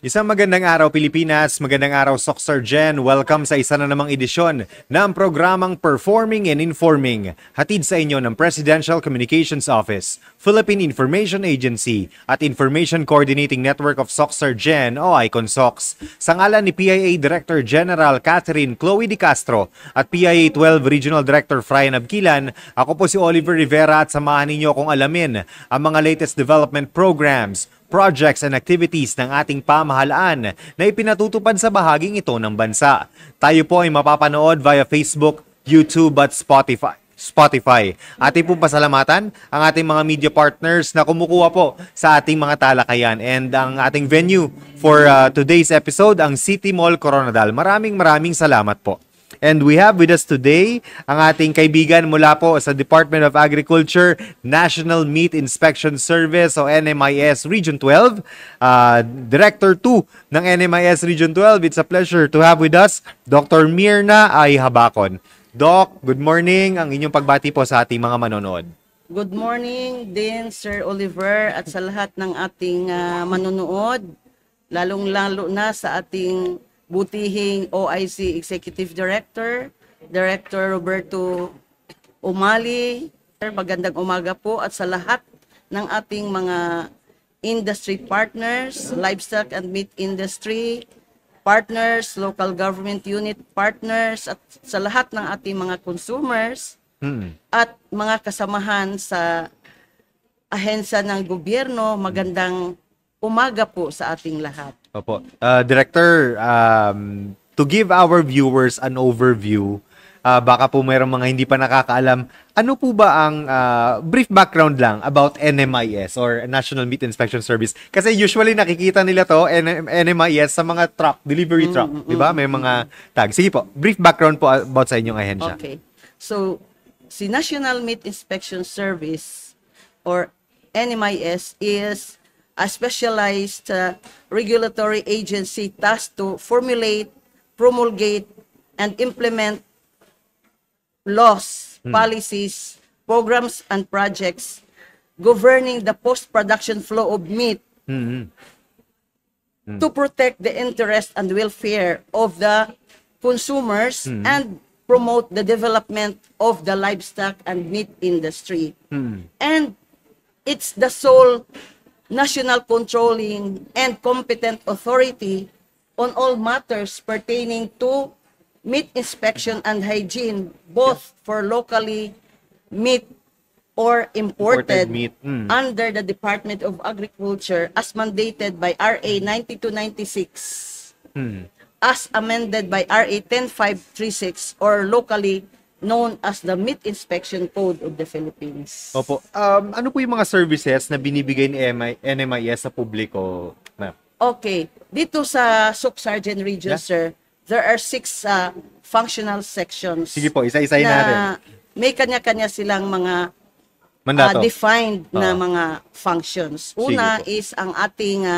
Isang magandang araw Pilipinas, magandang araw Soxargen. Welcome sa isa na namang edisyon ng programang Performing and Informing, hatid sa inyo ng Presidential Communications Office, Philippine Information Agency at Information Coordinating Network of Soxargen o ICONSOX. Sa ngalan ni PIA Director General Catherine Chloe Di Castro at PIA 12 Regional Director Fryan Abquilan, ako po si Oliver Rivera at samahan ninyo kung alamin ang mga latest development programs, projects and activities ng ating pamahalaan na ipinatutupad sa bahaging ito ng bansa. Tayo po ay mapapanood via Facebook, YouTube at Spotify. Ating pong pasalamatan ang ating mga media partners na kumukuha po sa ating mga talakayan. And ang ating venue for today's episode, ang City Mall Coronadal. Maraming salamat po. And we have with us today ang ating kaibigan mula po sa Department of Agriculture, National Meat Inspection Service o NMIS Region 12, Director 2 ng NMIS Region 12. It's a pleasure to have with us Dr. Mirna I. Habakon. Doc, good morning. Ang inyong pagbati po sa ating mga manonood. Good morning din Sir Oliver at sa lahat ng ating manonood, lalong-lalo na sa ating butihing OIC Executive Director, Director Roberto Umali. Magandang umaga po at sa lahat ng ating mga industry partners, livestock and meat industry partners, local government unit partners at sa lahat ng ating mga consumers at mga kasamahan sa ahensya ng gobyerno. Magandang umaga po sa ating lahat. Opo. Director, to give our viewers an overview, baka po mayroong mga hindi pa nakakaalam, ano po ba ang brief background lang about NMIS or National Meat Inspection Service? Kasi usually nakikita nila to, NMIS, sa mga truck, delivery truck, di ba? May mga tag. Sige po, brief background po about sa inyong ahensya. Okay. So, si National Meat Inspection Service or NMIS is a specialized regulatory agency tasked to formulate, promulgate, and implement laws, policies, programs, and projects governing the post-production flow of meat to protect the interest and welfare of the consumers and promote the development of the livestock and meat industry. And it's the sole national controlling and competent authority on all matters pertaining to meat inspection and hygiene, both for locally meat or imported meat. under the Department of Agriculture as mandated by RA 9296, as amended by RA 10536 or locally known as the Meat Inspection Code of the Philippines. Opo. Ano po yung mga services na binibigay ni NMIS sa publiko, ma'am? Okay. Dito sa Soxargen region, sir, there are 6 functional sections. Sige po, isa-isahin natin. May kanya-kanya silang mga Mandato. defined na mga functions. Una is ang ating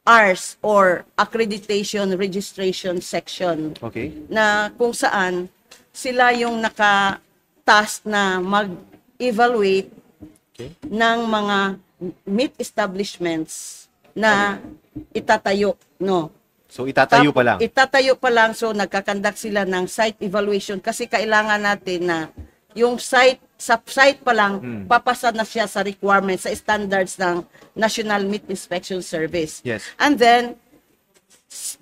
ARS or Accreditation Registration Section. Okay. Na kung saan sila yung naka-task na mag-evaluate ng mga meat establishments na itatayo, no? So itatayo pa lang. Itatayo pa lang, so nagkakandak sila ng site evaluation kasi kailangan natin na yung site, sa site pa lang, papasa na siya sa requirements, sa standards ng National Meat Inspection Service. Yes. And then,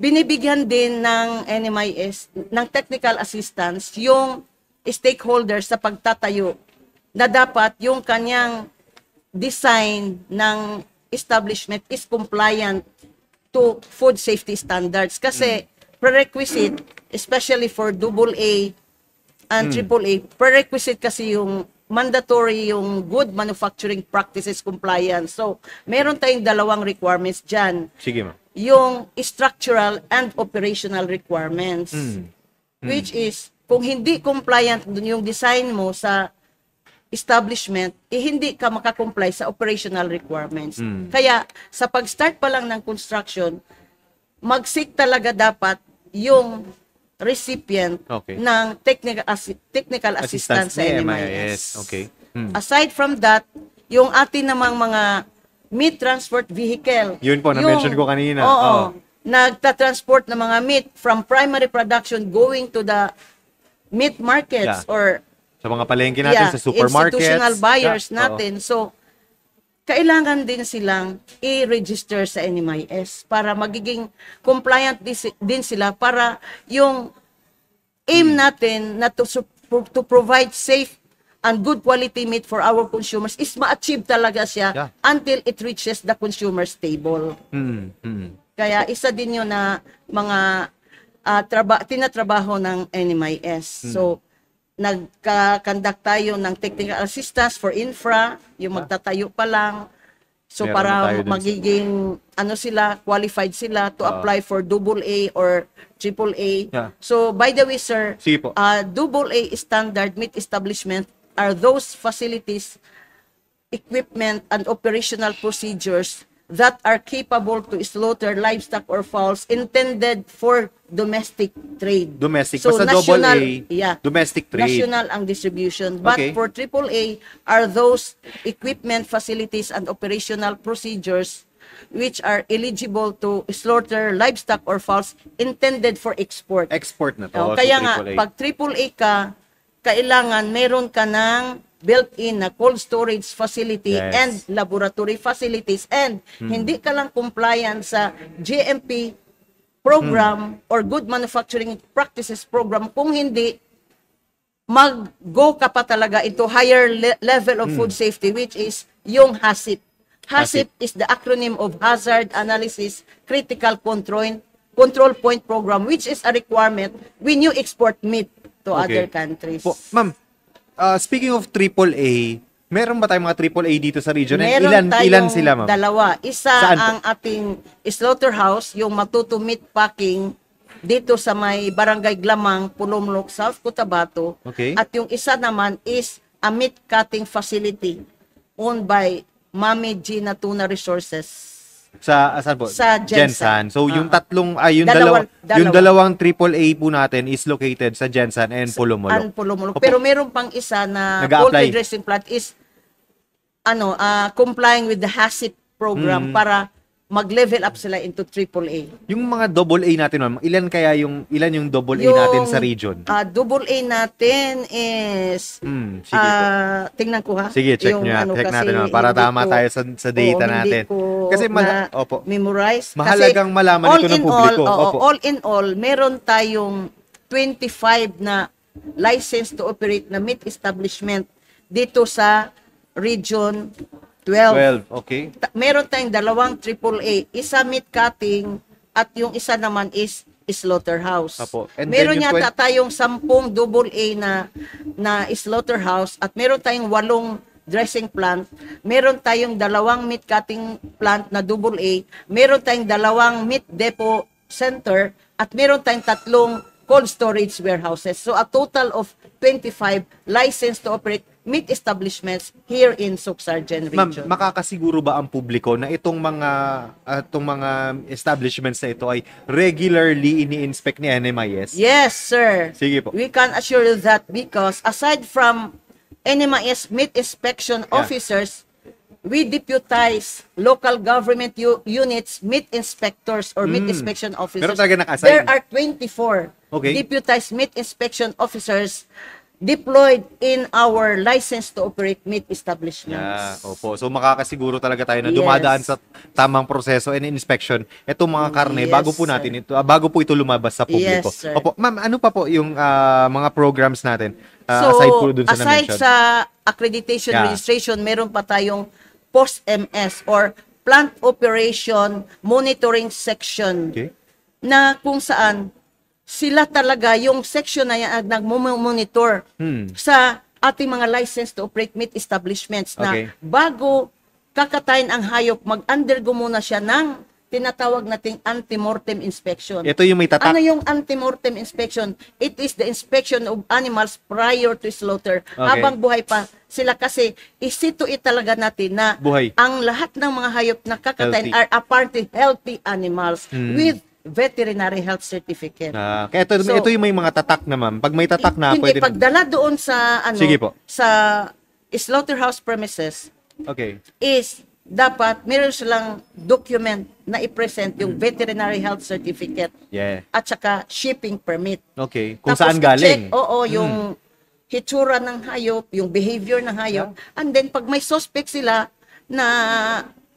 binibigyan din ng NMIS ng technical assistance yung stakeholders sa pagtatayo na dapat yung kanyang design ng establishment is compliant to food safety standards. Kasi prerequisite, especially for AA and AAA, prerequisite kasi yung mandatory yung good manufacturing practices compliance. So, meron tayong dalawang requirements dyan. Sige, ma'am. Yung structural and operational requirements. Which is, kung hindi compliant dun yung design mo sa establishment, hindi ka makakomply sa operational requirements. Kaya, sa pag-start pa lang ng construction, mag-seek talaga dapat yung recipient ng technical assistance sa NMIS. Okay. Aside from that, yung atin namang mga meat transport vehicle. Yun po, na-mention ko kanina. Oo. Oo. Nagta-transport ng mga meat from primary production going to the meat markets Yeah. or Sa mga palengke natin, sa supermarkets. institutional buyers Yeah, oo. natin. So, kailangan din silang i-register sa NMIS para magiging compliant din sila para yung aim natin na to provide safe and good quality meat for our consumers is ma-achieve talaga siya Yeah. until it reaches the consumer's table. Kaya isa din yun na mga tinatrabaho ng NMIS. So, nagka-conduct tayo ng technical assistance for infra, yung magtatayo pa lang. So, Meron na para tayo dun sa- magiging, qualified sila to apply for AA or AAA. Yeah. So, by the way, sir, Sige po. AA standard meat establishment are those facilities, equipment, and operational procedures that are capable to slaughter livestock or fowls intended for domestic trade. Domestic. So, Basta national, AA, domestic trade. National ang distribution. But Okay. for AAA are those equipment, facilities, and operational procedures which are eligible to slaughter livestock or fowls intended for export. Export na to. Kaya so nga, AAA. pag AAA ka, kailangan meron ka ng built-in na cold storage facility Yes. and laboratory facilities and hindi ka lang compliant sa GMP program or good manufacturing practices program kung hindi mag-go ka pa talaga into higher level of food safety which is yung HACCP. HACCP is the acronym of Hazard Analysis Critical Control Point Program which is a requirement when you export meat to other countries. Po, ma'am, speaking of AAA, meron ba tayong mga AAA dito sa region? And Meron ilan tayong sila, ma'am? dalawa. Isa Saan po? ang ating slaughterhouse, yung Matuto Meat Packing dito sa may Barangay Glamang, Pulumlok, South Cotabato. Okay. At yung isa naman is a meat cutting facility owned by Mami Gina Tuna Resources. Saan po? Sa Gensan. So, yung Dalawa. yung dalawang AAA po natin is located sa Gensan and Pulumulok. Pulumulok. Opo. Pero meron pang isa na Nag-a-apply. poultry dressing plant is complying with the HACCP program para mag-level up sila into AAA. Yung mga AA natin, ma'am, ilan yung AA natin sa region? AA natin is Sige po. tingnan ko ha. Sige, check nyo. Check natin, ma'am, para tama tayo sa data natin. Kasi opo. Memorize. Mahalagang malaman ito ng publiko. Opo. All in all, meron tayong 25 na license to operate na meat establishment dito sa Region 12. 12, okay. Meron tayong dalawang AAA, isa meat cutting at yung isa naman is slaughterhouse. Apo. And Meron then yung yata tayong 10 AA na slaughterhouse at meron tayong 8 dressing plant, meron tayong 2 meat cutting plant na AA, meron tayong 2 meat depot center at meron tayong 3 cold storage warehouses. So a total of 25 licensed to operate meat establishments here in Suc-Sargen Ma'am, region. makakasiguro ba ang publiko na itong mga establishments na ito ay regularly ini-inspect ni NMIS? Yes, sir. Sige po. We can assure you that because aside from NMIS meat inspection officers, we deputize local government units, meat inspectors or meat inspection officers. Meron talaga naka-assign? There are 24 Okay. deputized meat inspection officers deployed in our license to operate meat establishments. Opo. So makakasiguro talaga tayo na Yes. dumadaan sa tamang proseso and inspection itong mga karne Yes, bago po sir. natin bago po ito lumabas sa publiko. Yes, sir. Opo. Ma'am, ano pa po yung mga programs natin aside po dun sa aside na-mention? sa accreditation Yeah. registration, meron pa tayong post-MS or plant operation monitoring section Okay. na kung saan sila talaga yung section na yan ang nag-monitor sa ating mga license to operate meat establishments na Okay. bago kakatayin ang hayop, mag-undergo muna siya ng tinatawag nating antemortem inspection. Ito yung may tatak. Ano yung antemortem inspection? It is the inspection of animals prior to slaughter. Okay. Habang buhay pa sila kasi isituit talaga natin na Buhay. ang lahat ng mga hayop na kakatayin Healthy. are apparently healthy animals with veterinary health certificate. Kaya ito yung may mga tatak na, ma'am. Pag may tatak na, Hindi, pwede pagdala doon sa Sige po. sa slaughterhouse premises Okay. is dapat meron silang document na i-present yung veterinary health certificate Yeah. at saka shipping permit. Okay. Kung Tapos saan galing. i-check, yung hitsura ng hayop, yung behavior ng hayop, and then pag may suspect sila na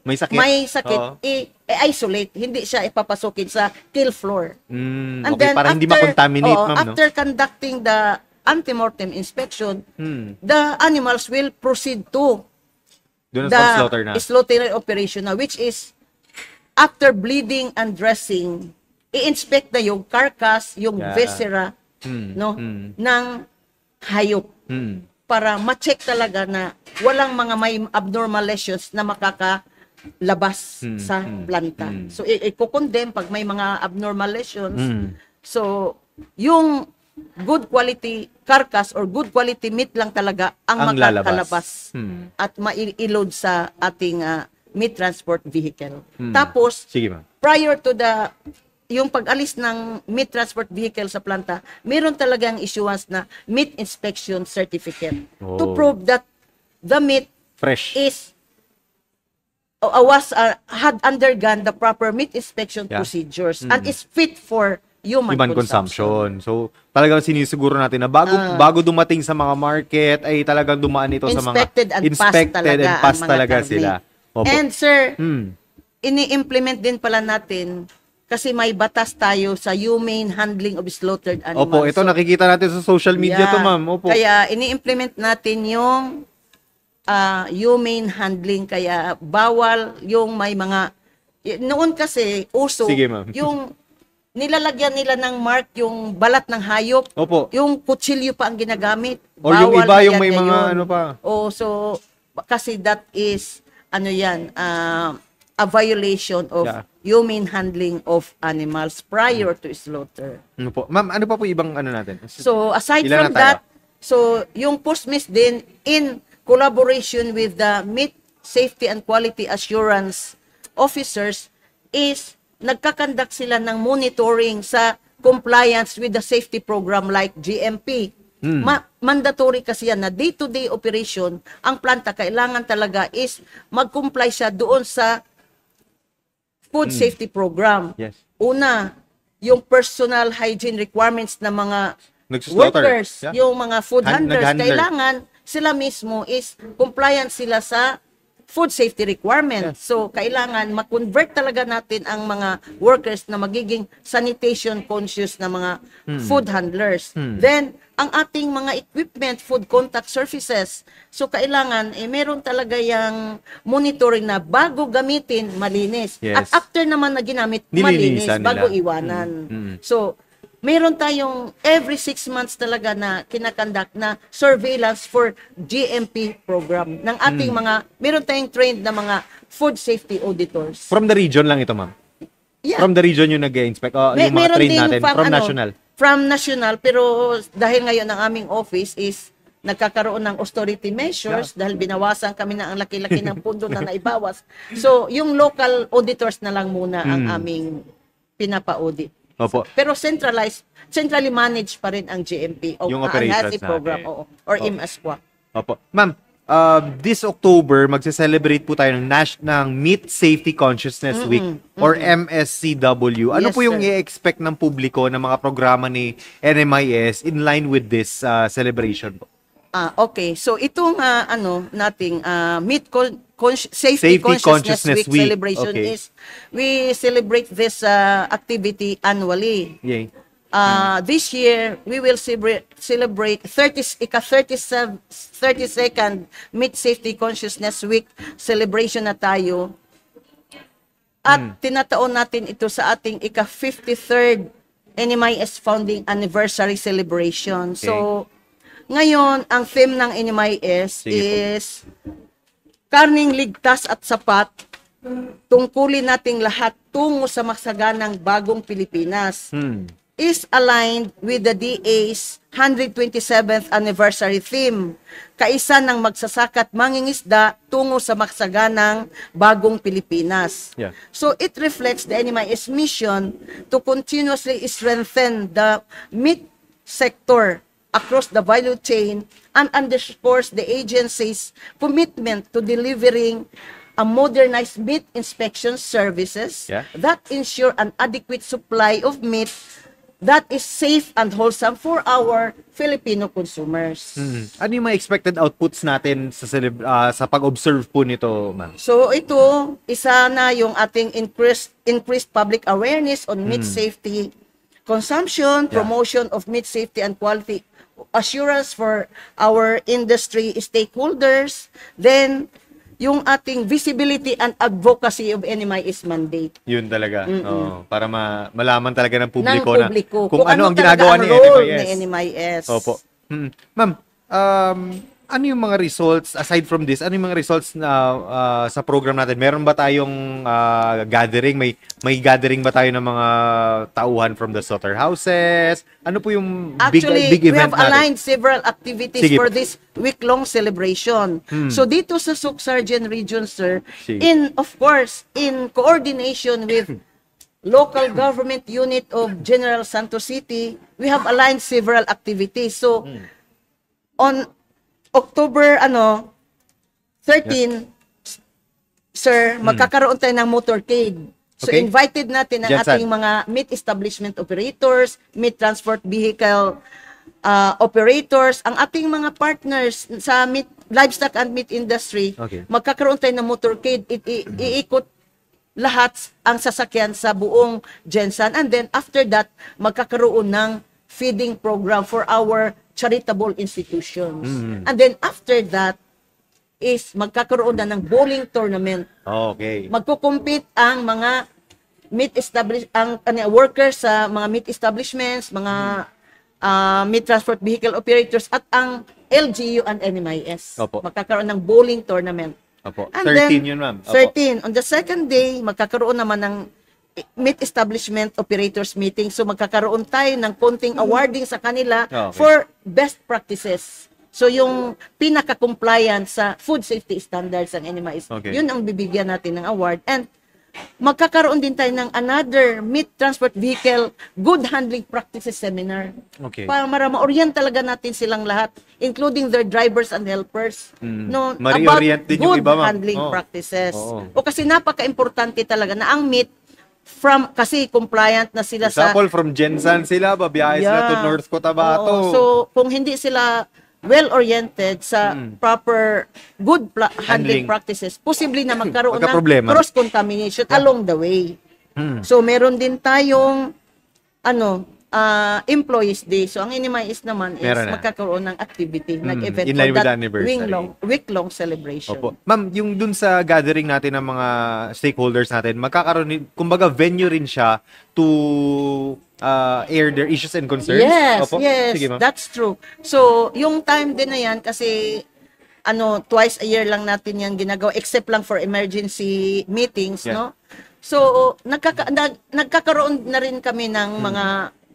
May sakit. Oo. i-isolate, hindi siya ipapasukin sa kill floor. And Okay, para hindi makontaminate, ma'am, no? after conducting the antemortem inspection, the animals will proceed to Doon the sa slaughter na. slaughtering operation na, which is after bleeding and dressing, i-inspect na yung carcass, yung Yeah. viscera, ng hayop para ma-check talaga na walang mga may abnormal lesions na makakalabas sa planta. So, i-condemn pag may mga abnormal lesions. So, yung good quality carcass or good quality meat lang talaga ang Ang makakalabas lalabas. at ma-load sa ating meat transport vehicle. Tapos, Sige, ma'am. prior to yung pag-alis ng meat transport vehicle sa planta, meron talagang issuance na meat inspection certificate to Oh. prove that the meat Fresh. had undergone the proper meat inspection Yeah. procedures and is fit for human consumption. So, talagang sinisiguro natin na bago dumating sa mga market ay talagang dumaan ito sa mga Inspected and passed talaga ang mga sila. karne. Opo. And sir, Hmm. ini-implement din pala natin kasi may batas tayo sa humane handling of slaughtered animals. Opo, ito So, nakikita natin sa social media to, ma'am. Opo. Kaya ini-implement natin yung humane handling, kaya bawal yung may mga noon kasi uso Sige, ma'am. yung nilalagyan nila ng mark yung balat ng hayop. Opo. Yung kutsilyo pa ang ginagamit. Or yung Bawal iba, na yung yan may mga ngayon. ano pa. So kasi that is a violation of Yeah. humane handling of animals prior to slaughter. Ano po? Ma'am, ano pa po ibang ano natin? So aside Ilan from na tayo? that, so yung POSMIS din in collaboration with the Meat Safety and Quality Assurance officers is nagkakandak sila ng monitoring sa compliance with the safety program like GMP. Mandatory kasi yan na day-to-day operation, ang planta kailangan talaga is mag-comply siya doon sa food safety program. Yes. Una, yung personal hygiene requirements ng mga Nagsuslaughter. workers, Yeah. yung mga food handlers, nag-handler. kailangan sila mismo is compliant sila sa food safety requirements. So, kailangan ma-convert talaga natin ang mga workers na magiging sanitation conscious na mga food handlers. Then, ang ating mga equipment, food contact surfaces. So, kailangan, meron talaga yung monitoring na bago gamitin, malinis. Yes. At after naman na ginamit, malinis, Nililinisan bago nila. iwanan. So, meron tayong every 6 months talaga na kinakandak na surveillance for GMP program ng ating meron tayong trained na mga food safety auditors. From the region lang ito, ma'am. Yeah. From the region yung nag-inspect. Yung mga Meron train din natin. From national. From national, pero dahil ngayon ang aming office is nagkakaroon ng austerity measures dahil binawasan kami na ang laki-laki ng pundo na naibawas. So, yung local auditors na lang muna ang aming pinapa-audit. Opo. Pero centrally managed pa rin ang GMP o Yung ang operations HACCP program natin. or IMASQA. Opo. Ma'am, this October, magse-celebrate po tayo ng Meat Safety Consciousness Week or MSCW. Ano Yes, po yung sir. i-expect ng publiko ng mga programa ni NMIS in line with this celebration po? Okay. So itong nating Safety Safety Consciousness Consciousness Week Week. celebration Okay. is we celebrate this activity annually. Yay. This year we will celebrate 32nd Meat Safety Consciousness Week celebration na tayo. At tinataon natin ito sa ating ika-53rd NMIS founding anniversary celebration. So ngayon ang theme ng NMIS Sige po. is karning ligtas at sapat, tungkulin nating lahat tungo sa maksaganang bagong Pilipinas. Is aligned with the DA's 127th anniversary theme, kaisa ng magsasakat mangingisda tungo sa maksaganang bagong Pilipinas. Yeah. So it reflects the NMIS mission to continuously strengthen the meat sector across the value chain and underscores the agency's commitment to delivering a modernized meat inspection services Yeah. that ensure an adequate supply of meat that is safe and wholesome for our Filipino consumers. Ano yung mga expected outputs natin sa pag-observe po nito, ma'am? So ito, isa na yung ating increased public awareness on meat safety, consumption, promotion of meat safety and quality assurance for our industry stakeholders, then yung ating visibility and advocacy of NMIS mandate. Yun talaga. Para malaman talaga ng publiko, Ng publiko na kung ano ang talaga ginagawa ang ni role NMIS. ni NMIS. Opo. Ma'am, ano yung mga results, aside from this, ano yung mga results na sa program natin? Meron ba tayong gathering? May gathering ba tayo ng mga tauhan from the slaughterhouses? Ano po yung Actually, big we event have natin? aligned several activities Sige for po. this week-long celebration. So dito sa Suksargen region, sir, Sige. of course, in coordination with local government unit of General Santos City, we have aligned several activities. So, on October 13, sir, magkakaroon tayo ng motorcade. So, Okay. invited natin ang Diyan saan? ating mga meat establishment operators, meat transport vehicle operators, ang ating mga partners sa meat, livestock and meat industry. Okay. Magkakaroon tayo ng motorcade. Iikot lahat ang sasakyan sa buong Gensan. And then, after that, magkakaroon ng feeding program for our charitable institutions. And then, after that, is magkakaroon na ng bowling tournament. Okay. Magko-compete ang mga workers sa mga meat establishments, mga meat transport vehicle operators at ang LGU and NMIS. Opo. Magkakaroon ng bowling tournament. Opo. And 13 then, yun, ma'am. Opo. 13. On the second day, magkakaroon naman ng meat establishment operators meeting. So magkakaroon tayo ng konting awarding sa kanila Okay. for best practices. So yung pinaka-compliant sa food safety standards ng NMIS, Okay. yun ang bibigyan natin ng award. And magkakaroon din tayo ng another meat transport vehicle good handling practices seminar. Okay. Para ma-orient talaga natin silang lahat, including their drivers and helpers. No, Ma-reorient din yung good iba, ma'am. handling Oo. practices. Oo. O kasi napaka-importante talaga na ang meat kasi compliant na sila Example, from Gensan sila, babiyahe sila to North Cotabato. Oo. So, kung hindi sila well-oriented sa proper good Handling. handling practices, posible na magkaroon ng Magkaproblema. cross-contamination along the way. So, meron din tayong Employees Day. So, ang NMIS naman is Meron na. magkakaroon ng activity, nag-event in for line with that the anniversary. week-long celebration. Opo. Ma'am, yung dun sa gathering natin ng mga stakeholders natin, magkakaroon, kumbaga venue rin siya to air their issues and concerns? Yes, Opo. yes, Sige, ma'am. that's true. So, yung time din na yan, kasi twice a year lang natin yan ginagawa, except lang for emergency meetings, Yeah. no? So, nagkakaroon na rin kami ng mga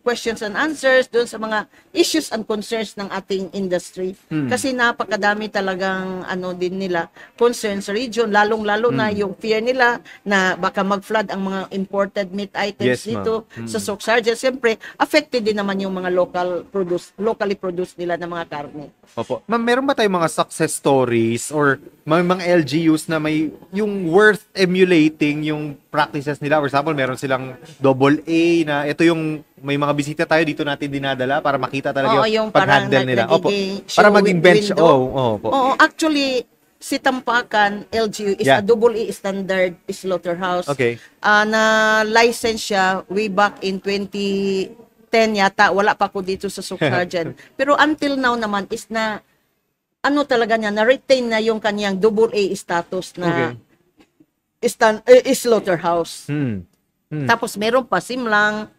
questions and answers doon sa mga issues and concerns ng ating industry. Kasi napakadami talagang din nila concerns sa region, lalong-lalo na yung fear nila na baka mag-flood ang mga imported meat items Yes, ma'am. dito sa Suksargen. Siyempre, affected din naman yung mga locally produced nila na mga karne. Opo. Ma'am, meron ba tayong mga success stories or mga LGUs na may yung worth emulating yung practices nila? For example, meron silang AA na ito yung may mga bisita tayo dito natin dinadala para makita talaga Oo, yung parang pag-handle nila. Opo. nagiging Para show maging bench. window. Opo. Oo, actually, si Tampakan LGU is Yeah. a AA standard slaughterhouse. Okay. Na license siya way back in 2010 yata. Wala pa ako dito sa Suksargen. Pero until now naman is na talaga niya, na-retain na yung kanyang AA status na slaughterhouse. Tapos meron pa Simlang.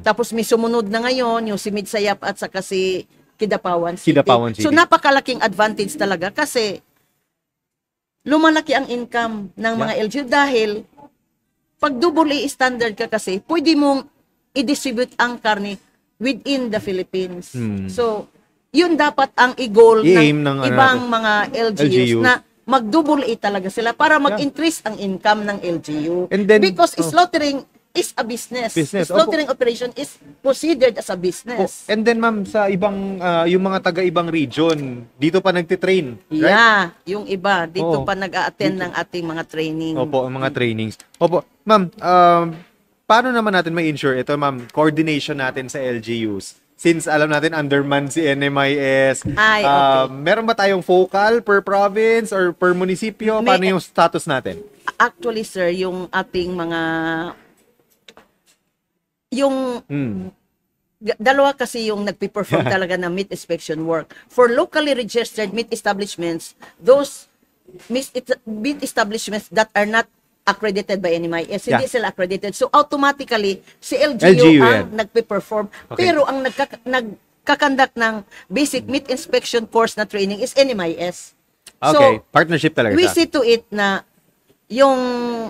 Tapos may sumunod na ngayon, yung si Midsayap at saka si Kidapawan City. Kidapawan City. So napakalaking advantage talaga kasi lumalaki ang income ng mga LGU dahil pag AA standard ka kasi, pwede mong i-distribute ang karne within the Philippines. So, yun dapat ang i-goal I-aim ng ng ibang mga LGUs LGUs. na mag-AA talaga sila para mag-increase ang income ng LGU. And then- Because slaughtering is a business. Business, Slaughtering operation is considered as a Oh, business. and then ma'am, sa ibang, yung mga taga-ibang region, dito pa nagtitrain, right? Yeah, yung iba, dito Oo. pa nag-a-attend ng ating mga training. Opo, ang mga trainings. Opo, ma'am, paano naman natin ma-ensure ito, ma'am, coordination natin sa LGUs? Since alam natin undermanned si NMIS, Ay, okay. meron ba tayong focal per province or per munisipyo? May- Paano yung status natin? Actually, sir, yung ating mga yung dalawa kasi yung nagpe-perform talaga ng meat inspection work. For locally registered meat establishments, those meat establishments that are not accredited by NMIS, hindi Yeah. sila accredited. So automatically, si LGU, LGU ang yan. nagpe-perform. Okay. Pero ang nagkakandak ng basic meat inspection course na training is NMIS. Okay, partnership talaga we siya. see to it na yung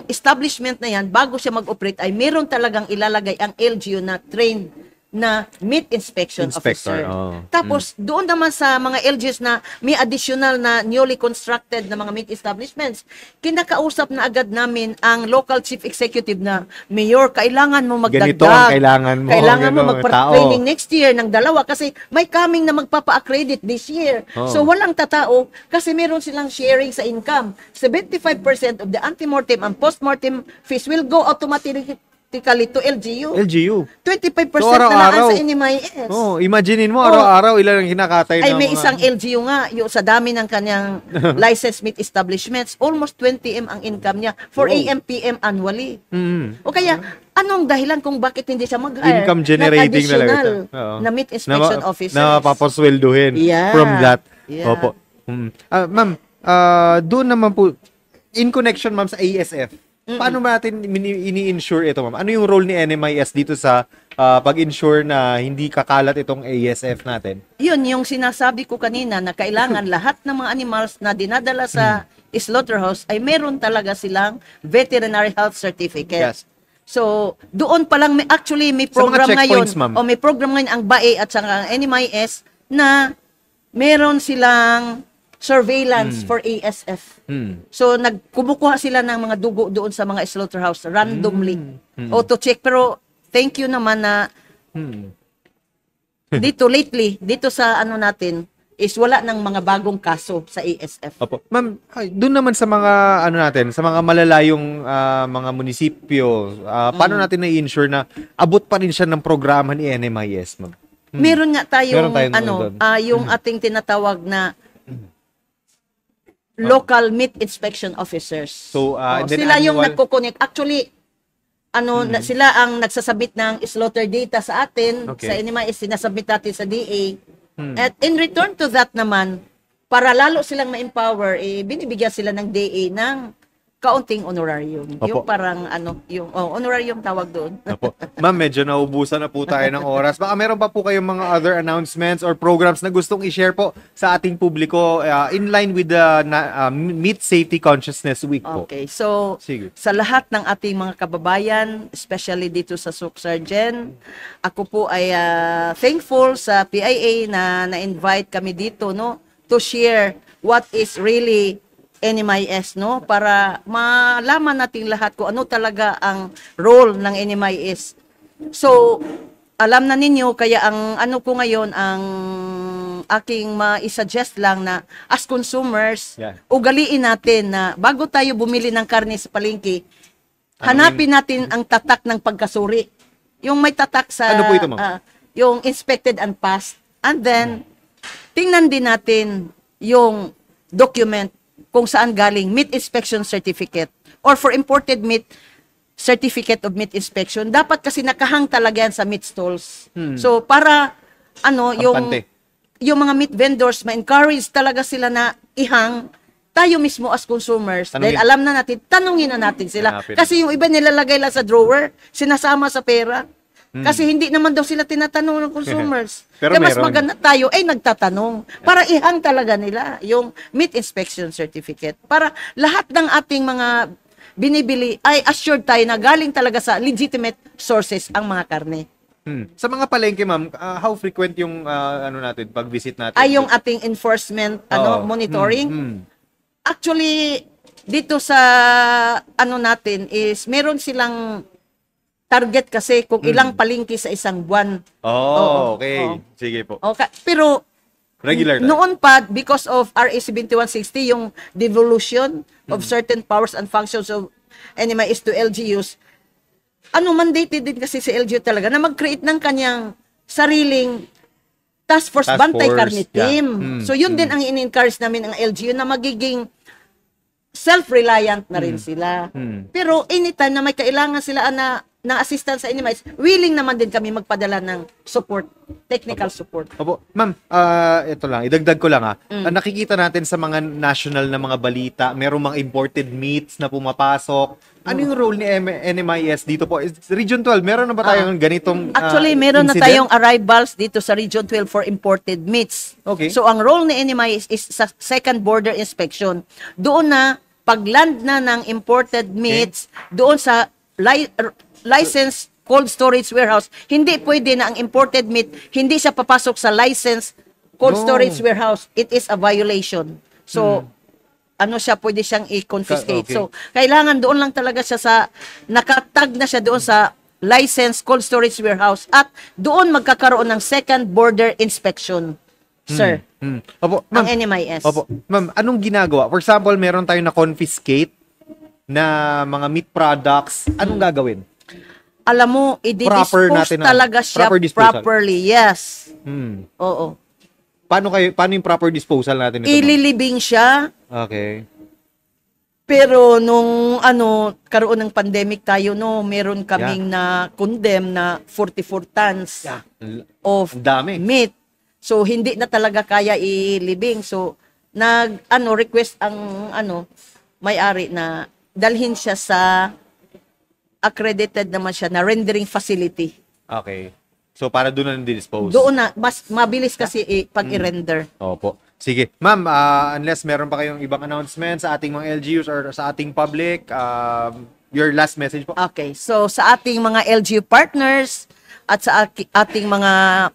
establishment na yan, bago siya mag-operate, ay meron talagang ilalagay ang LGU na trained na meat inspection Inspector, officer. oo. Tapos, doon naman sa mga LGUs na may additional na newly constructed na mga meat establishments, kinakausap na agad namin ang local chief executive na, Mayor, kailangan mo magdagdag. Ganito ang kailangan mo, Kailangan mo ganun, magpa-training next year ng dalawa kasi may coming na magpapa-accredit this year. Oo. So, walang tatao kasi meron silang sharing sa income. 75% of the antemortem and postmortem fees will go automatically to LGU. LGU. 25% So, na lang araw-araw. sa NMIS. Oh, imaginein mo, araw-araw ilan ang kinakatay Ay, ng may mga- isang LGU nga, yung sa dami ng kanyang licensed meat establishments, almost 20M ang income niya for Wow. AM/PM annually. Mm. O kaya, anong dahilan kung bakit hindi siya mag-hire Income ng generating additional talaga ito. Oo. na meat inspection officers? Na mapapasweldohin Yeah. from that. Yeah. Opo. Ma'am, doon naman po, in connection ma'am sa ASF, paano ba natin ini-insure ito ma'am? Ano yung role ni NMIS dito sa pag-insure na hindi kakalat itong ASF natin? Yun, yung sinasabi ko kanina na kailangan lahat ng mga animals na dinadala sa slaughterhouse ay meron talaga silang veterinary health certificate. Yes. So, doon pa lang, actually may Sa mga program ngayon, checkpoints, ma'am. may program ngayon ang BAE at saka ang NMIS na meron silang surveillance for ASF. So, kumukuha sila ng mga dugo doon sa mga slaughterhouse randomly. O to check. Pero, thank you naman na dito lately, dito sa ano natin, is wala ng mga bagong kaso sa ASF. Opo. Ma'am, doon naman sa mga ano natin, sa mga malalayong mga munisipyo, paano natin na-ensure na abot pa rin siya ng programa ni NMIS, ma'am? Meron nga tayong, Meron tayong doon. yung ating tinatawag na local meat inspection officers. So, and then sila yung annual- nagko-connect. Actually, sila ang nagsasabit ng slaughter data sa atin, Okay. sa NMIS, sinasubmit natin sa DA. At in return to that naman, para lalo silang ma-empower, binibigyan sila ng DA ng kaunting honorarium. Opo. Yung parang honorarium tawag doon. Opo. Ma'am, medyo naubusan na po tayo ng oras. Baka meron pa po kayong mga other announcements or programs na gustong i-share po sa ating publiko in line with the Meat Safety Consciousness Week po. Okay, so Sige. sa lahat ng ating mga kababayan, especially dito sa Suksargen, ako po ay thankful sa PIA na na-invite kami dito, no, to share what is really NMIS, no, para malaman nating lahat kung ano talaga ang role ng NMIS. So, alam na ninyo, kaya ang ano ko ngayon, ang aking ma-suggest lang na as consumers, Yeah. ugaliin natin na bago tayo bumili ng karne sa palengke, hanapin natin ang tatak ng pagkasuri. Yung may tatak sa Ano po ito, ma'am? yung inspected and passed. And then, tingnan din natin yung document kung saan galing meat inspection certificate or for imported meat, certificate of meat inspection. Dapat kasi nakahang talaga yan sa meat stalls. So, para Kampante. yung mga meat vendors, ma-encourage talaga sila na ihang tayo mismo as consumers. Tanungin. Dahil alam na natin, tanungin na natin sila. Hanapin. Kasi yung iba nilalagay lang sa drawer, sinasama sa pera. Kasi hindi naman daw sila tinatanong ng consumers. Pero Kaya mas meron. maganda tayo ay nagtatanong para ihang talaga nila yung meat inspection certificate. Para lahat ng ating mga binibili ay assured tayo na galing talaga sa legitimate sources ang mga karne. Sa mga palengke, ma'am, how frequent yung natin, pag-visit natin? Ay yung ating enforcement Oo. monitoring. Actually, dito sa natin is meron silang target kasi kung ilang palengke sa isang buwan. Oo, okay. oo. Sige po. Okay. Pero Regular na. noon pa, because of RA 7160, yung devolution of certain powers and functions of NMIS to LGUs, mandated din kasi si LGU talaga na mag-create ng kanyang sariling task force bantay karne team. Yeah. So yun din ang in-encourage namin ang LGU na magiging self-reliant na rin sila. Pero anytime na may kailangan sila ng assistance sa NMIS, willing naman din kami magpadala ng support, technical support. Opo. Ma'am, ito lang, idagdag ko lang nakikita natin sa mga national na mga balita, merong mga imported meats na pumapasok. Ano yung role ni NMIS dito po? Region 12, meron na ba tayong ganitong Actually, meron na tayong arrivals dito sa Region 12 for imported meats. Okay. So, ang role ni NMIS is sa second border inspection. Doon na, pag-land na ng imported meats, doon sa licensed cold storage warehouse, hindi pwede na ang imported meat, hindi siya papasok sa licensed cold storage warehouse. It is a violation. So, pwede siyang i-confiscate. Okay. So, kailangan doon lang talaga siya nakatag na siya doon sa licensed cold storage warehouse at doon magkakaroon ng second border inspection, sir. Opo, Ang ma'am. NMIS. Opo. Ma'am, anong ginagawa? For example, meron tayong na-confiscate na mga meat products. Anong gagawin? Alam mo, i-dispose talaga siya proper disposal. properly. Yes. Oo. Paano yung proper disposal natin ito? Ililibing siya. Okay. Pero nung karoon ng pandemic tayo, meron kaming na condemn na 44 tons of Ang dami. meat. So hindi na talaga kaya ilibing. So request ang may-ari na dalhin siya sa accredited naman siya na rendering facility. Okay. So para doon na dispose. Doon na mas mabilis kasi pag i-render. Opo. Sige. Ma'am, unless meron pa kayong ibang announcements sa ating mga LGUs or sa ating public, your last message po. Okay. So sa ating mga LGU partners at sa ating mga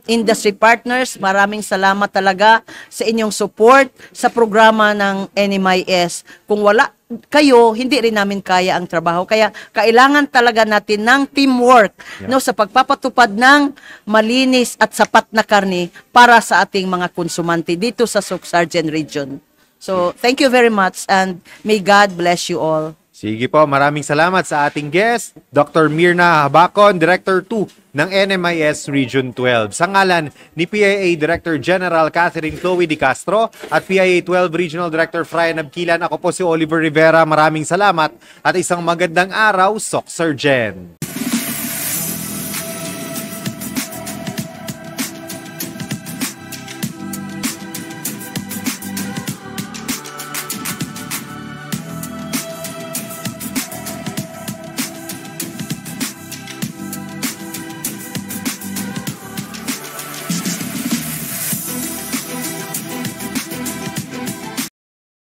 industry partners, maraming salamat talaga sa inyong support sa programa ng NMIS. Kung wala kayo, hindi rin namin kaya ang trabaho. Kaya kailangan talaga natin ng teamwork sa pagpapatupad ng malinis at sapat na karne para sa ating mga konsumante dito sa Soc-Sargen region. So, thank you very much and may God bless you all. Sige po, maraming salamat sa ating guest, Dr. Mirna Habacon, Director 2 ng NMIS Region 12. Sa ngalan ni PIA Director General Catherine Chloe Di Castro at PIA 12 Regional Director Frian Abquilan, ako po si Oliver Rivera. Maraming salamat at isang magandang araw, Soc-Sargen.